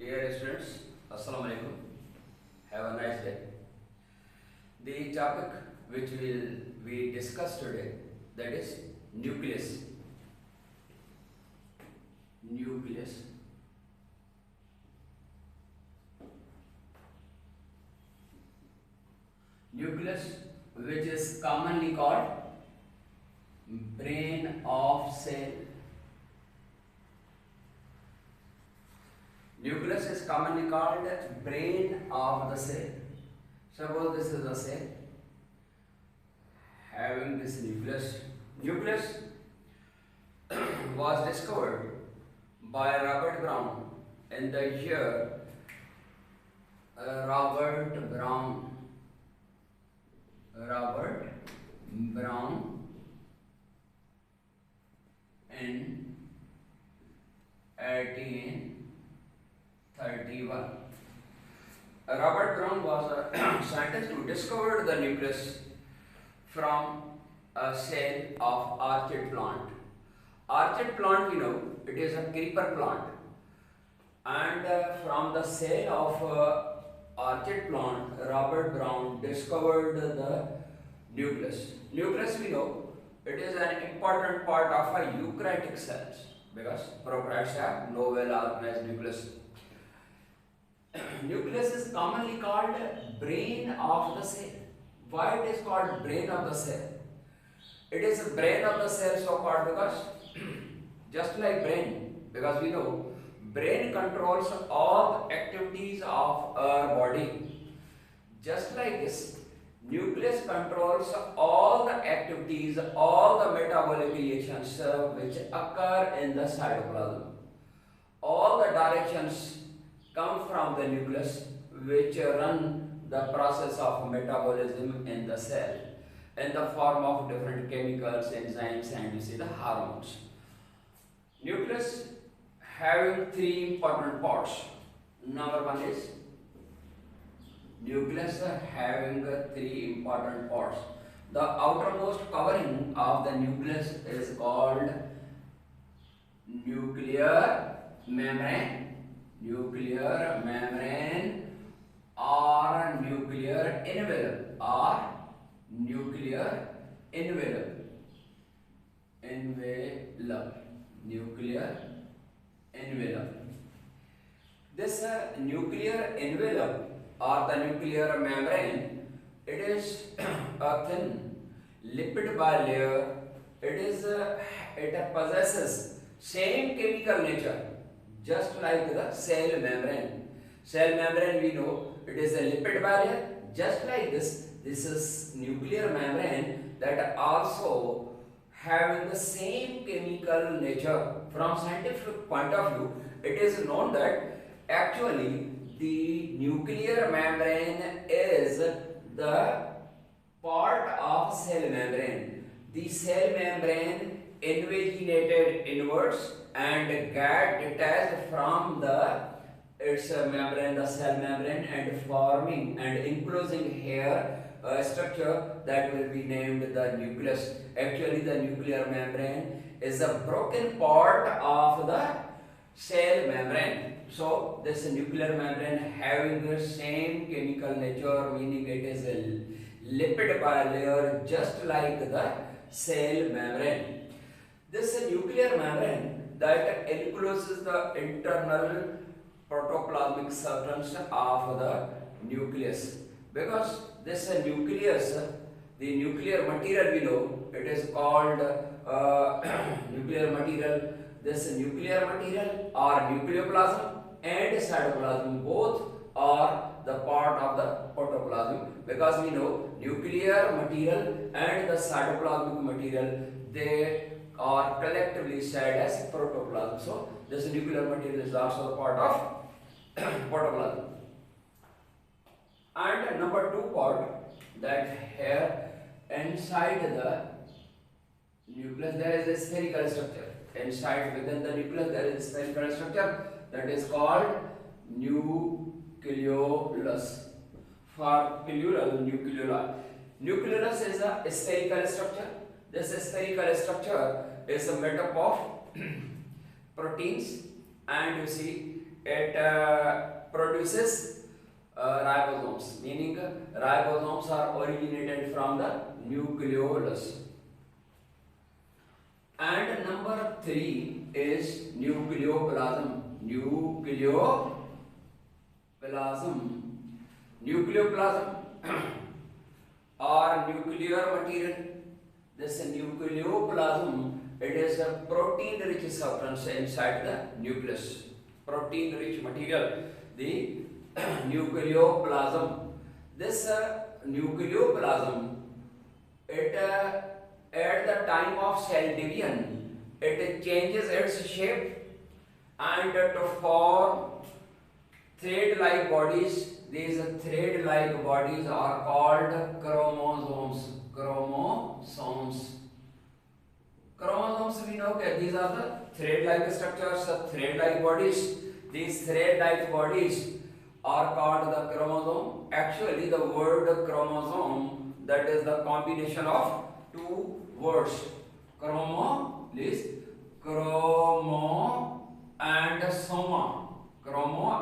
Dear students, Assalamu alaikum. Have a nice day. The topic which we discuss today, that is nucleus. Nucleus. Nucleus, which is commonly called brain of cell. Nucleus is commonly called brain of the cell. Suppose this is a cell having this nucleus. Nucleus was discovered by Robert Brown in the year Robert Brown in 1831. Robert Brown was a scientist who discovered the nucleus from a cell of orchid plant. Orchid plant, it is a creeper plant, and from the cell of orchid plant, Robert Brown discovered the nucleus. Nucleus, it is an important part of a eukaryotic cells because prokaryotes have no well-organized nucleus. Nucleus is commonly called brain of the cell. Why it is called brain of the cell? It is a brain of the cell so called because just like brain, because we know brain controls all the activities of our body. Just like this, nucleus controls all the activities, all the metabolic reactions which occur in the cytoplasm. All the directions come from the nucleus which run the process of metabolism in the cell in the form of different chemicals, enzymes, and the hormones. Nucleus having three important parts. Number one is nucleus having three important parts. The outermost covering of the nucleus is called nuclear membrane. Nuclear membrane or nuclear envelope nuclear envelope. Nuclear envelope. This nuclear envelope or the nuclear membrane, it is a thin lipid bilayer. It possesses same chemical nature just like the cell membrane. Cell membrane, we know it is a lipid barrier. Just like this is nuclear membrane that also having the same chemical nature. From scientific point of view, it is known that actually the nuclear membrane is the part of cell membrane. The cell membrane invaginated inwards and get detached from its membrane, the cell membrane, and forming and enclosing here a structure that will be named the nucleus. Actually, the nuclear membrane is a broken part of the cell membrane. So, this nuclear membrane having the same chemical nature, meaning it is a lipid bilayer just like the cell membrane. This nuclear membrane that encloses the internal protoplasmic substance of the nucleus. Because this nucleus, the nuclear material below, it is called nuclear material. This nuclear material or nucleoplasm and cytoplasm both are the part of the protoplasm, because we know nuclear material and the cytoplasmic material, they are collectively said as protoplasm. So this nuclear material is also a part of protoplasm. And number two part, that here inside the nucleus there is a spherical structure. Inside within the nucleus there is a spherical structure that is called nucleolus. For plural, nucleoli. Nucleolus is a spherical structure. This spherical structure is made up of proteins, and you see it produces ribosomes, meaning ribosomes are originated from the nucleolus. And number 3 is nucleoplasm. Nucleoplasm or nuclear material. This nucleoplasm, it is a protein-rich substance inside the nucleus. Protein-rich material, the nucleoplasm. This nucleoplasm, it at the time of cell division, it changes its shape and to form thread-like bodies. These thread-like bodies are called chromosomes. Chromosomes, we know that these are the thread-like structures, thread-like bodies. These thread-like bodies are called the chromosome. Actually, the word chromosome, that is the combination of two words. Chromo and soma. Chromo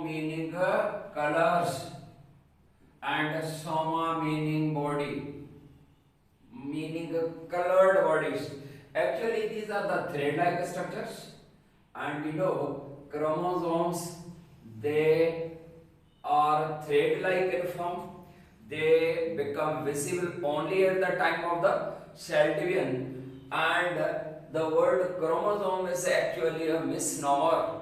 meaning colors, and soma meaning body, meaning colored bodies. Actually, these are the thread-like structures, and you know chromosomes, they are thread-like in form. They become visible only at the time of the cell division, and the word chromosome is actually a misnomer,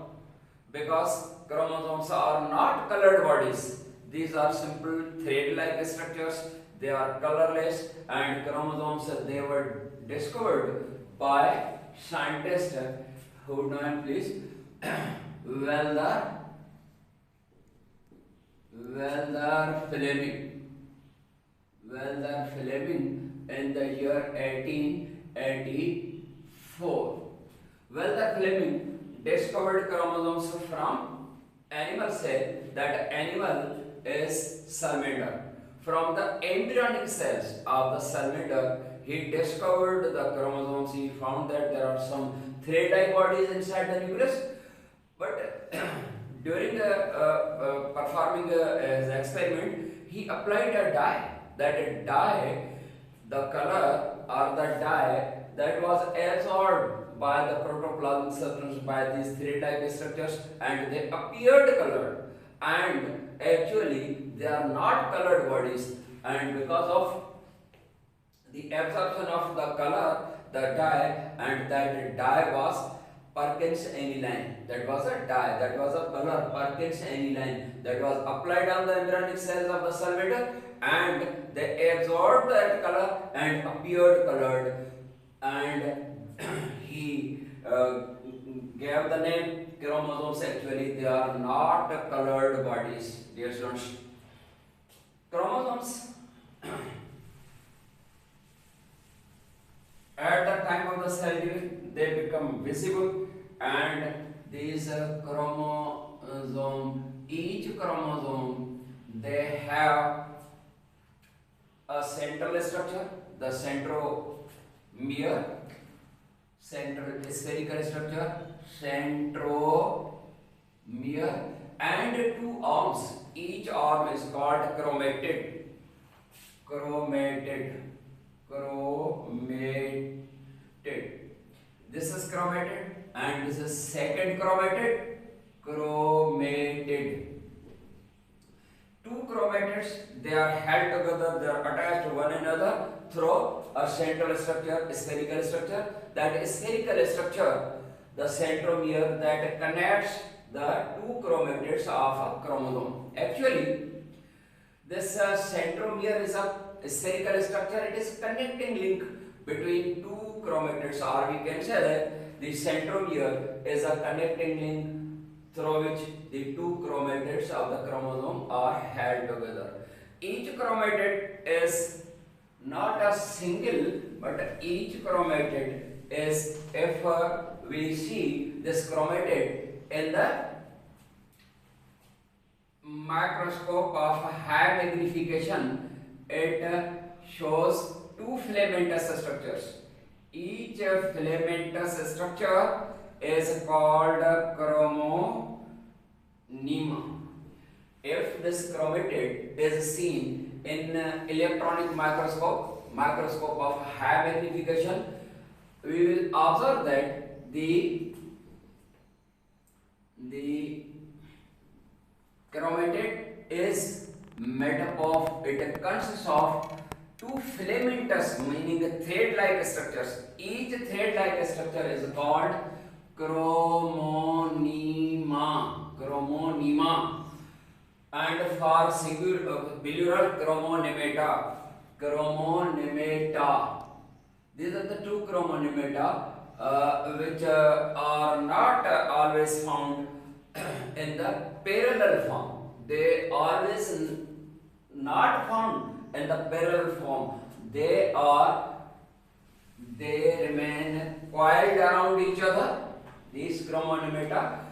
because chromosomes are not colored bodies. These are simple thread-like structures. They are colorless, and chromosomes, they were discovered by scientists who know, please. Walter Fleming in the year 1884. Walter Fleming discovered chromosomes from animal cell. That animal is salamander. From the embryonic cells of the salamander, he discovered the chromosomes. He found that there are some thread-like bodies inside the nucleus. But during performing his experiment, he applied a dye. That dye, the color or the dye that was absorbed by the protoplasmic substance, by these thread-like structures, and they appeared colored. And actually, they are not colored bodies. And because of the absorption of the color, the dye, and that dye was Perkins aniline. That was a dye, that was a color, Perkins aniline, that was applied on the embryonic cells of the salamander, and they absorbed that color and appeared colored, and he gave the name chromosomes. Actually, they are not colored bodies, dear students. Chromosomes at the time of the cell division, they become visible, and these each chromosome, they have a central structure, the centromere, central spherical structure, centromere, and two arms. Each arm is called chromatid. This is chromatid, and this is second chromatid. Two chromatids, they are held together, they are attached to one another through a central structure, spherical structure. That spherical structure, the centromere, that connects the two chromatids of a chromosome. Actually, this centromere is a spherical structure. It is connecting link between two chromatids, or we can say that the centromere is a connecting link through which the two chromatids of the chromosome are held together. Each chromatid is not a single, but each chromatid is, if we see this chromatid in the microscope of high magnification, it shows two filamentous structures. Each filamentous structure is called chromonyma. If this chromatid is seen in electron microscope of high magnification, we will observe that the chromatid is made up of, it consists of two filamentous, meaning thread-like structures. Each thread-like structure is called chromonyma. And for singular chromonymata. These are the two chromonymata which are not always found in the parallel form. They always not found in the parallel form. They remain coiled around each other. These chromonymata,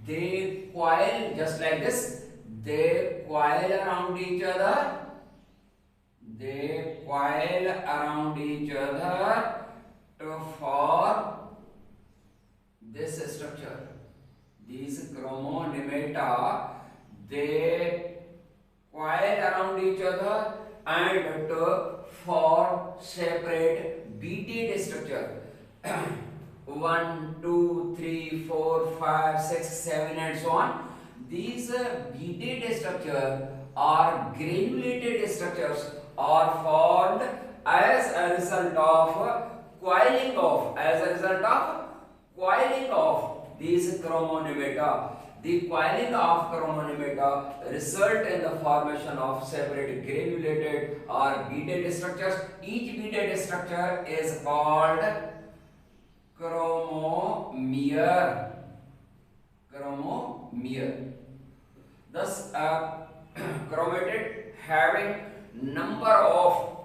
they coil just like this. They coil around each other. They coil around each other to form this structure. These chromonymata, they coil around each other and to form separate beaded structure. 1, 2, 3, 4, 5, 6, 7 and so on. These beaded structures or granulated structures are formed as a result of coiling of these chromonymata. The coiling of chromonymata result in the formation of separate granulated or beaded structures. Each beaded structure is called chromomere. Thus, a chromatid having number of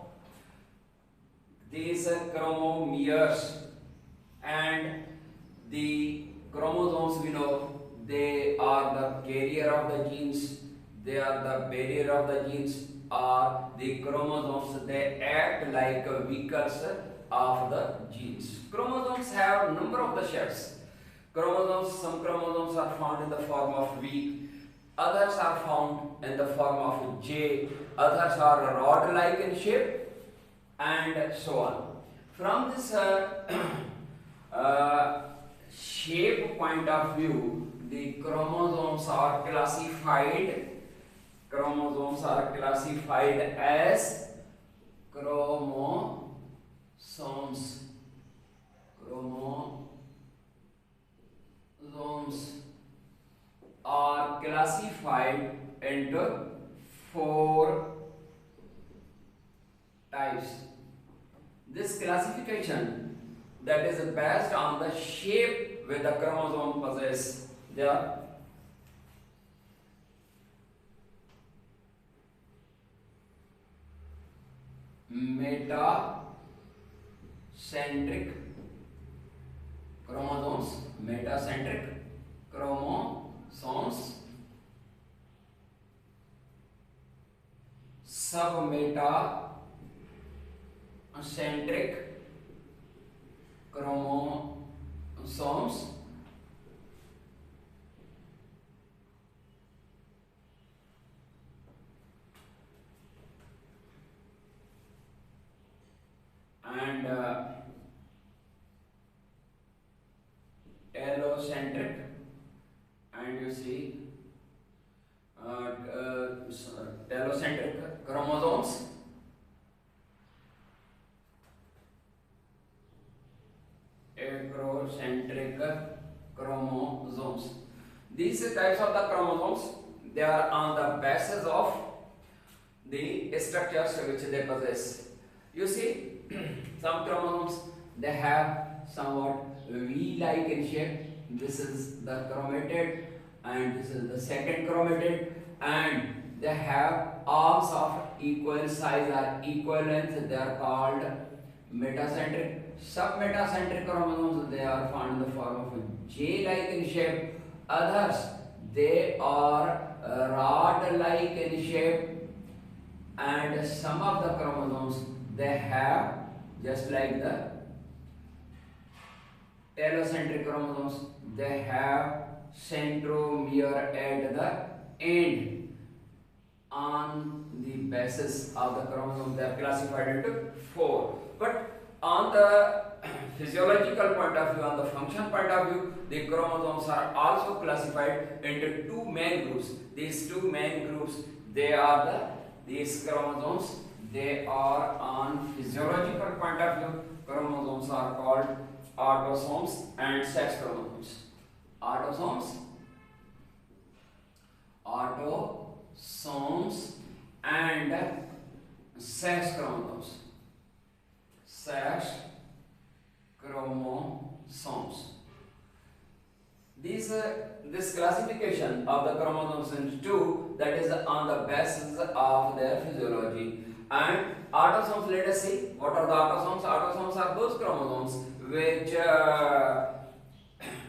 these chromomeres, and the chromosomes, we know they are the carrier of the genes, they are the barrier of the genes, or the chromosomes, they act like vehicles of the genes. Chromosomes have number of the shapes. Some chromosomes are found in the form of V, others are found in the form of J, others are rod-like in shape, and so on. From this shape point of view, the chromosomes are classified. Chromosomes are classified as chromosomes. Chromosomes are classified into 4 types. This classification, that is based on the shape which the chromosome possesses. They are metacentric chromosomes, submetacentric chromosomes, and telocentric, and you see telocentric chromosomes, acrocentric chromosomes. These types of the chromosomes, they are on the basis of the structures which they possess. You see, some chromosomes, they have somewhat V-like in shape. This is the chromatid, and this is the second chromatid, and they have arms of equal size or equal length. They are called metacentric. Submetacentric chromosomes, they are found in the form of J-like in shape. Others, they are rod-like in shape, and some of the chromosomes, they have just like the allocentric chromosomes, they have centromere at the end. On the basis of the chromosomes, they are classified into four. But on the physiological point of view, on the function point of view, the chromosomes are also classified into two main groups. These two main groups, they are these chromosomes, they are on physiological point of view, chromosomes are called autosomes and sex chromosomes. Autosomes and sex chromosomes. Sex chromosomes. This classification of the chromosomes into two, that is on the basis of their physiology. And autosomes, let us see what are the autosomes. Autosomes are those chromosomes which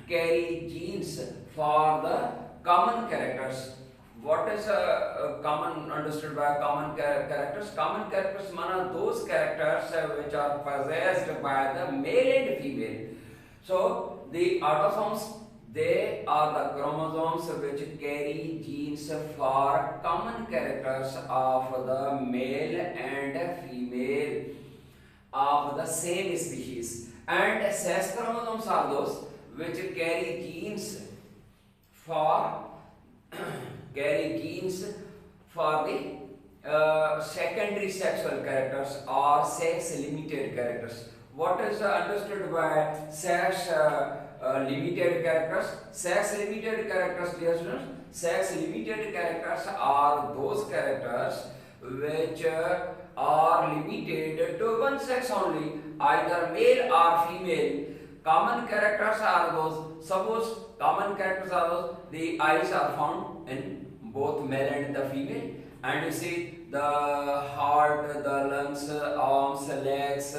carry genes for the common characters. What is common understood by common characters? Common characters mean those characters which are possessed by the male and female. So the autosomes, they are the chromosomes which carry genes for common characters of the male and female of the same species. And sex chromosomes are those which carry genes for the secondary sexual characters or sex limited characters. What is understood by sex limited characters? Sex limited characters, dear students, sex limited characters are those characters which are limited to one sex only, either male or female. Common characters are those, suppose common characters are those, the eyes are found in both male and the female, and you see the heart, the lungs, arms, legs,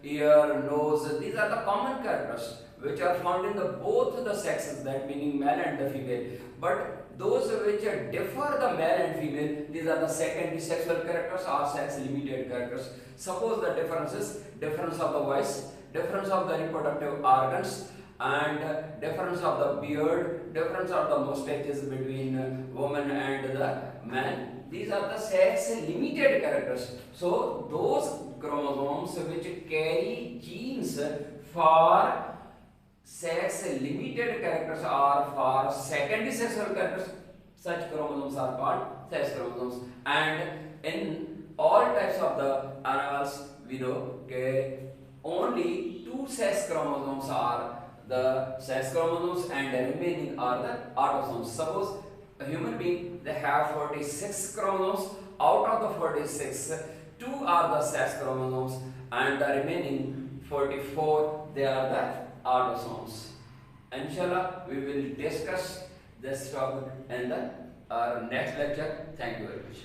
ear, nose, these are the common characters which are found in both the sexes, that meaning male and the female. But those which differ the male and female, these are the secondary sexual characters or sex limited characters. Suppose the differences, difference of the voice, difference of the reproductive organs, and difference of the beard, difference of the mustaches between woman and the man. These are the sex limited characters. So those chromosomes which carry genes for sex limited characters or for secondary sexual characters, such chromosomes are called sex chromosomes. And in all types of the animals, we know that only two sex chromosomes are the sex chromosomes and the remaining are the autosomes. Suppose a human being, they have 46 chromosomes. Out of the 46, 2 are the sex chromosomes and the remaining 44, they are the autosomes. Inshallah, we will discuss this topic in our next lecture. Thank you very much.